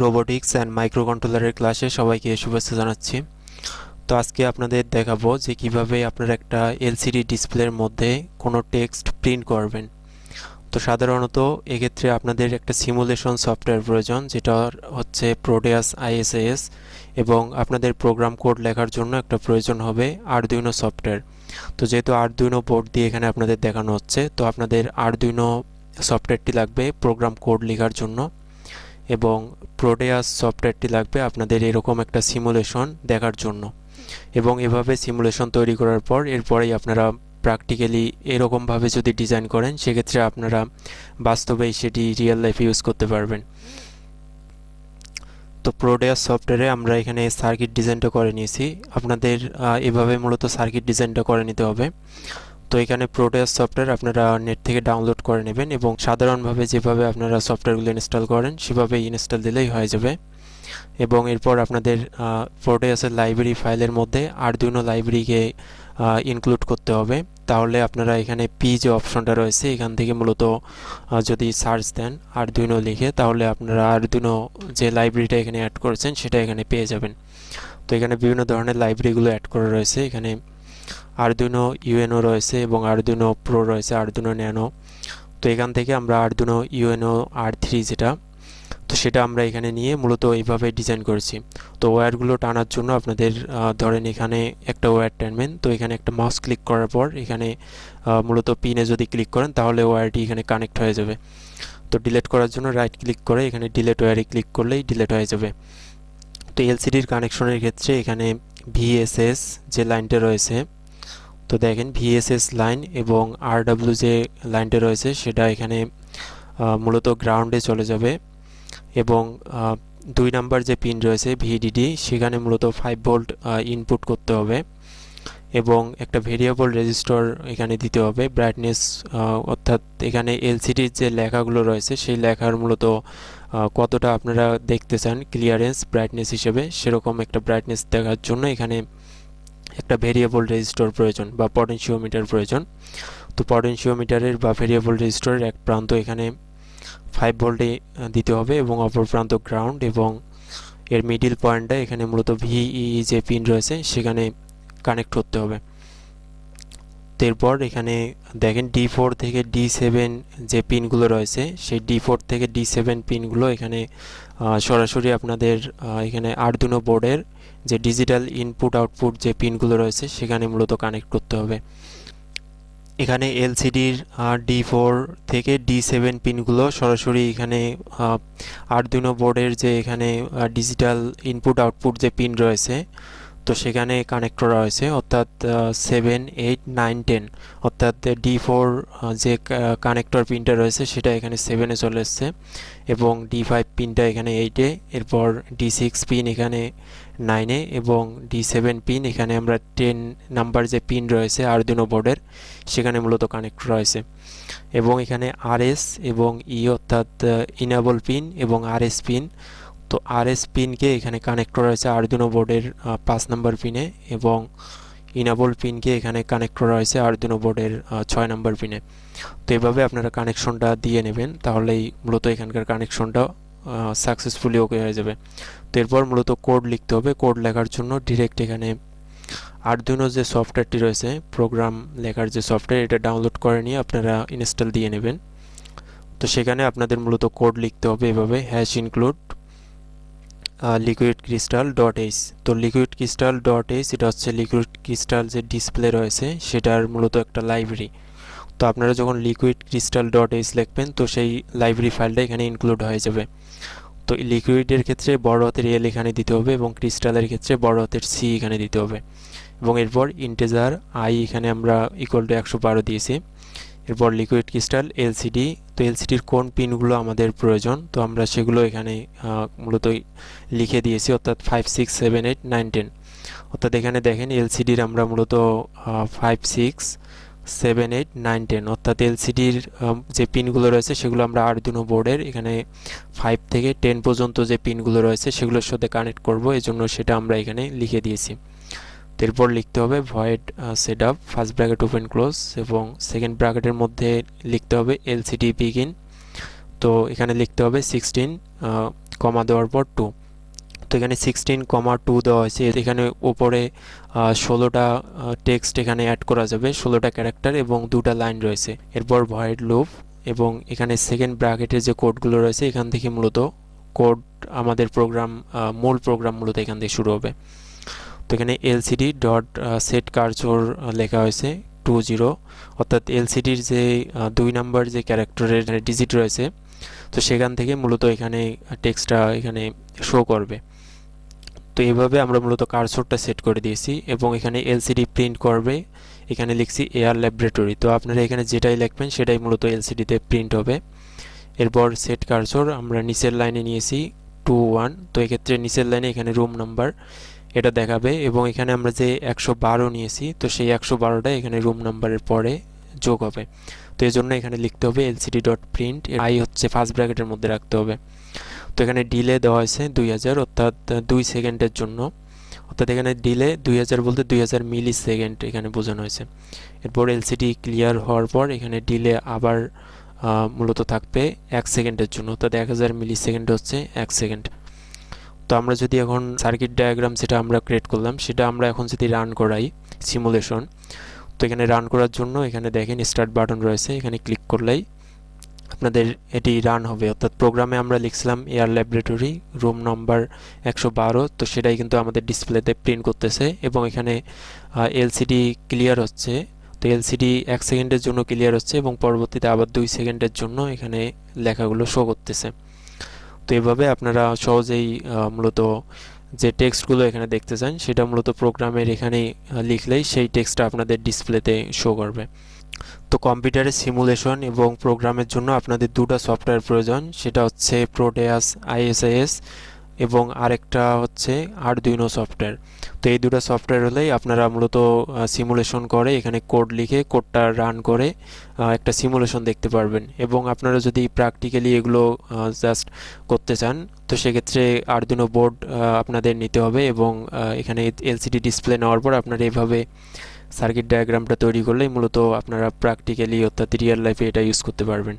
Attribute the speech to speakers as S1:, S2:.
S1: Robotics and মাইক্রোকন্ট্রোলারের ক্লাসে সবাইকে শুভেচ্ছা জানাচ্ছি। তো আজকে আপনাদের দেখাবো যে কিভাবে আপনারা একটা এলসিডি ডিসপ্লের মধ্যে কোনো টেক্সট প্রিন্ট করবেন। তো সাধারণত এক্ষেত্রে আপনাদের একটা সিমুলেশন সফটওয়্যার প্রয়োজন, যেটা হচ্ছে প্রোটেয়াস আইএসএস, এবং আপনাদের প্রোগ্রাম কোড লেখার জন্য একটা প্রয়োজন হবে আরদুইনো সফটওয়্যার। তো যেহেতু আরদুইনো বোর্ড দিয়ে এখানে আপনাদের দেখানো হচ্ছে, তো আপনাদের আরদুইনো সফটওয়্যারটি লাগবে প্রোগ্রাম কোড লেখার জন্য, এবং প্রোটেয়াস সফটওয়্যারটি লাগবে আপনাদের এরকম একটা সিমুলেশন দেখার জন্য। এবং এভাবে সিমুলেশন তৈরি করার পর এরপরেই আপনারা প্র্যাকটিক্যালি এরকমভাবে যদি ডিজাইন করেন, সেক্ষেত্রে আপনারা বাস্তবেই সেটি রিয়েল লাইফে ইউজ করতে পারবেন। তো প্রোটেয়াস সফটওয়্যারে আমরা এখানে সার্কিট ডিজাইনটা করে নিয়েছি। আপনাদের এভাবে মূলত সার্কিট ডিজাইনটা করে নিতে হবে। তো এখানে প্রোটেয়াস সফটওয়্যার আপনারা নেট থেকে ডাউনলোড করে নেবেন, এবং সাধারণভাবে যেভাবে আপনারা সফটওয়্যারগুলো ইনস্টল করেন সেভাবেই ইনস্টল দিলেই হয়ে যাবে। এবং এরপর আপনাদের প্রোটেয়াসের লাইব্রেরি ফাইলের মধ্যে আরদুইনো লাইব্রেরিকে ইনক্লুড করতে হবে। তাহলে আপনারা এখানে পি যে অপশনটা রয়েছে, এখান থেকে মূলত যদি সার্চ দেন আরদুইনো লিখে, তাহলে আপনারা আরদুইনো যে লাইব্রেরিটা এখানে অ্যাড করেছেন সেটা এখানে পেয়ে যাবেন। তো এখানে বিভিন্ন ধরনের লাইব্রেরিগুলো অ্যাড করা রয়েছে। এখানে আরদুইনো ইউএনও রয়েছে এবং আরদুইনো প্রো রয়েছে, আরদুইনো ন্যানো। তো এখান থেকে আমরা আরদুইনো ইউএনও R3 যেটা, তো সেটা আমরা এখানে নিয়ে মূলত এইভাবে ডিজাইন করেছি। তো ওয়্যারগুলো টানার জন্য আপনাদের ধরেন এখানে একটা ওয়্যার টানবেন, তো এখানে একটা মাউস ক্লিক করার পর এখানে মূলত পিনে যদি ক্লিক করেন তাহলে ওয়্যারটি এখানে কানেক্ট হয়ে যাবে। তো ডিলিট করার জন্য রাইট ক্লিক করে এখানে ডিলিট ওয়্যারে ক্লিক করলেই ডিলিট হয়ে যাবে। তো এলসিডির কানেকশনের ক্ষেত্রে এখানে ভিএসএস যে লাইনটা রয়েছে, তো দেখেন ভিএসএস লাইন এবং আরডব্লিউ যে লাইনটা রয়েছে সেটা এখানে মূলত গ্রাউন্ডে চলে যাবে। এবং 2 নাম্বার যে পিন রয়েছে ভিডিডি, সেখানে মূলত 5 ভোল্ট ইনপুট করতে হবে, এবং একটা ভেরিয়েবল রেজিস্টর এখানে দিতে হবে ব্রাইটনেস, অর্থাৎ এখানে এলসিডির যে লেখাগুলো রয়েছে সেই লেখার মূলত কতটা আপনারা দেখতে চান ক্লিয়ারেন্স ব্রাইটনেস হিসেবে, সেরকম একটা ব্রাইটনেস দেখার জন্য এখানে একটা ভেরিয়েবল রেজিস্টর প্রয়োজন বা পটেনশিওমিটার প্রয়োজন। তো পটেনশিওমিটারের বা ভেরিয়েবল রেজিস্টরের এক প্রান্ত এখানে 5 ভোল্টে দিতে হবে এবং অপর প্রান্ত গ্রাউন্ড, এবং এর মিডিল পয়েন্টটা এখানে মূলত ভিই যে পিন রয়েছে সেখানে কানেক্ট করতে হবে। এরপর এখানে দেখেন D4 থেকে D7 যে পিনগুলো রয়েছে, সেই D4 থেকে D7 পিনগুলো এখানে সরাসরি আপনাদের এখানে আরদুইনো বোর্ডের যে ডিজিটাল ইনপুট আউটপুট যে পিনগুলো রয়েছে সেখানে মূলত কানেক্ট করতে হবে। এখানে এলসিডির D4 থেকে D7 পিনগুলো সরাসরি এখানে আরদুইনো বোর্ডের যে এখানে ডিজিটাল ইনপুট আউটপুট যে পিন রয়েছে, তো সেখানে কানেক্ট করা হয়েছে, অর্থাৎ 7, 8, 9, 10, অর্থাৎ D4 যে কানেক্টর পিনটা রয়েছে সেটা এখানে 7-এ চলে এসছে, এবং D5 পিনটা এখানে 8-এ, এরপর D6 পিন এখানে 9-এ, এবং D7 পিন এখানে আমরা 10 নাম্বার যে পিন রয়েছে আরদুইনো বোর্ডের সেখানে মূলত কানেক্ট রয়েছে। এবং এখানে RS এবং ই অর্থাৎ ইনেবল পিন এবং RS পিন, তো RS পিনকে এখানে কানেক্ট করা হয়েছে আরদুইনো বোর্ডের 5 নাম্বার পিনে, এবং ইনেবল পিনকে এখানে কানেক্ট করা হয়েছে আরদুইনো বোর্ডের 6 নাম্বার পিনে। তো এভাবে আপনারা কানেকশনটা দিয়ে নেবেন, তাহলেই মূলত এখানকার কানেকশনটা সাকসেসফুলি ওকে হয়ে যাবে। তো এরপর মূলত কোড লিখতে হবে। কোড লেখার জন্য ডিরেক্ট এখানে আরদুইনো যে সফটওয়্যারটি রয়েছে প্রোগ্রাম লেখার যে সফটওয়্যার, এটা ডাউনলোড করে নিয়ে আপনারা ইনস্টল দিয়ে নেবেন। তো সেখানে আপনাদের মূলত কোড লিখতে হবে এভাবে #include liquid crystal dot H. তো লিকুইড ক্রিস্টাল ডট এইচ এটা হচ্ছে লিকুইড ক্রিস্টাল যে ডিসপ্লে রয়েছে সেটার মূলত একটা লাইব্রেরি। তো আপনারা যখন লিকুইড ক্রিস্টাল ডট এইচ লিখবেন, তো সেই লাইব্রেরি ফাইলটা এখানে ইনক্লুড হয়ে যাবে। তো লিকুইডের ক্ষেত্রে বড় হাতের এল এখানে দিতে হবে, এবং ক্রিস্টালের ক্ষেত্রে বড় হাতের সি এখানে দিতে হবে, এবং এরপর ইন্টিজার আই এখানে আমরা ইকুয়াল টু 112 দিয়েছি। এরপর লিকুইড ক্রিস্টাল এলসিডি, তো এলসিডির কোন পিনগুলো আমাদের প্রয়োজন, তো আমরা সেগুলো এখানে মূলত লিখে দিয়েছি, অর্থাৎ 5, 6, 7, 8, 9, 10। অর্থাৎ এখানে দেখেন এলসিডির আমরা মূলত 5, 6, 7, 8, 9, 10, অর্থাৎ এলসিডির যে পিনগুলো রয়েছে সেগুলো আমরা আরদুইনো বোর্ডের এখানে 5 থেকে 10 পর্যন্ত যে পিনগুলো রয়েছে সেগুলোর সাথে কানেক্ট করব, এজন্য সেটা আমরা এখানে লিখে দিয়েছি। এরপর লিখতে হবে void setup first bracket open close, এবং সেকেন্ড ব্র্যাকেটের মধ্যে লিখতে হবে এলসিডি বিগিন। তো এখানে লিখতে হবে 16 কমা দেওয়ার পর 2। তো এখানে 16,2 দেওয়া হয়েছে। এখানে উপরে 16টা টেক্সট এখানে অ্যাড করা যাবে, 16টা ক্যারেক্টার এবং 2টা লাইন রয়েছে। এরপর ভয়েড লুপ, এবং এখানে সেকেন্ড ব্র্যাকেটের যে কোডগুলো রয়েছে এখান থেকে মূলত কোড আমাদের প্রোগ্রাম, মূল প্রোগ্রাম মূলত এখান থেকে শুরু হবে। তো এখানে এলসিডি ডট সেট কার্সর লেখা হয়েছে 20, অর্থাৎ এলসিডির যে 2 নাম্বার যে ক্যারেক্টারের ডিজিট রয়েছে, তো সেখান থেকে মূলত এখানে টেক্সটটা এখানে শো করবে। তো এইভাবে আমরা মূলত কার্সরটা সেট করে দিয়েছি, এবং এখানে এলসিডি প্রিন্ট করবে, এখানে লিখছি এয়ার ল্যাবরেটরি। তো আপনারা এখানে যেটাই লিখবেন সেটাই মূলত এলসিডিতে প্রিন্ট হবে। এরপর সেট কার্সর আমরা নিচের লাইনে নিয়েছি 21, তো এক্ষেত্রে নিচের লাইনে এখানে রুম নাম্বার এটা দেখাবে, এবং এখানে আমরা যে 112 নিয়েছি, তো সেই 112টা এখানে রুম নাম্বারের পরে যোগ হবে। তো এই জন্য এখানে লিখতে হবে এলসিডি ডট প্রিন্ট, আই হচ্ছে ফার্স্ট ব্র্যাকেটের মধ্যে রাখতে হবে। তো এখানে ডিলে দেওয়া হয়েছে 2000, অর্থাৎ 2 সেকেন্ডের জন্য, অর্থাৎ এখানে ডিলে 2000 বলতে 2000 মিলি সেকেন্ড এখানে বোঝানো হয়েছে। এরপর এলসিডি ক্লিয়ার হওয়ার পর এখানে ডিলে আবার মূলত থাকবে 1 সেকেন্ডের জন্য, অর্থাৎ 1000 মিলি সেকেন্ড হচ্ছে 1 সেকেন্ড। তো আমরা যদি এখন সার্কিট ডায়াগ্রাম যেটা আমরা ক্রিয়েট করলাম সেটা আমরা এখন যদি রান করাই সিমুলেশন, তো এখানে রান করার জন্য এখানে দেখেন স্টার্ট বাটন রয়েছে, এখানে ক্লিক করলেই আপনাদের এটি রান হবে। অর্থাৎ প্রোগ্রামে আমরা লিখছিলাম এয়ার ল্যাবরেটরি রুম নাম্বার 112, তো সেটাই কিন্তু আমাদের ডিসপ্লেতে প্রিন্ট করতেছে, এবং এখানে এলসিডি ক্লিয়ার হচ্ছে। তো এলসিডি 1 সেকেন্ডের জন্য ক্লিয়ার হচ্ছে, এবং পরবর্তীতে আবার 2 সেকেন্ডের জন্য এখানে লেখাগুলো শো করতেছে। তো এভাবে আপনারা সহজেই মূলত যে টেক্সটগুলো এখানে দেখতে চান সেটা মূলত প্রোগ্রামের এখানে লিখলেই সেই টেক্সটটা আপনাদের ডিসপ্লেতে শো করবে। তো কম্পিউটারের সিমুলেশন এবং প্রোগ্রামের জন্য আপনাদের দুটো সফটওয়্যার প্রয়োজন, সেটা হচ্ছে প্রোটেয়াস আইএসআইএস এবং আরেকটা হচ্ছে আরদুইনো সফটওয়্যার। তো এই দুটো সফটওয়্যার হলেই আপনারা মূলত সিমুলেশন করে এখানে কোড লিখে কোডটা রান করে একটা সিমুলেশন দেখতে পারবেন। এবং আপনারা যদি প্র্যাকটিক্যালি এগুলো জাস্ট করতে চান, তো সেক্ষেত্রে আরদুইনো বোর্ড আপনাদের নিতে হবে, এবং এখানে এলসিডি ডিসপ্লে নেওয়ার পর আপনারা এইভাবে সার্কিট ডায়াগ্রামটা তৈরি করলেই মূলত আপনারা প্র্যাকটিক্যালি অর্থাৎ রিয়েল লাইফে এটা ইউজ করতে পারবেন।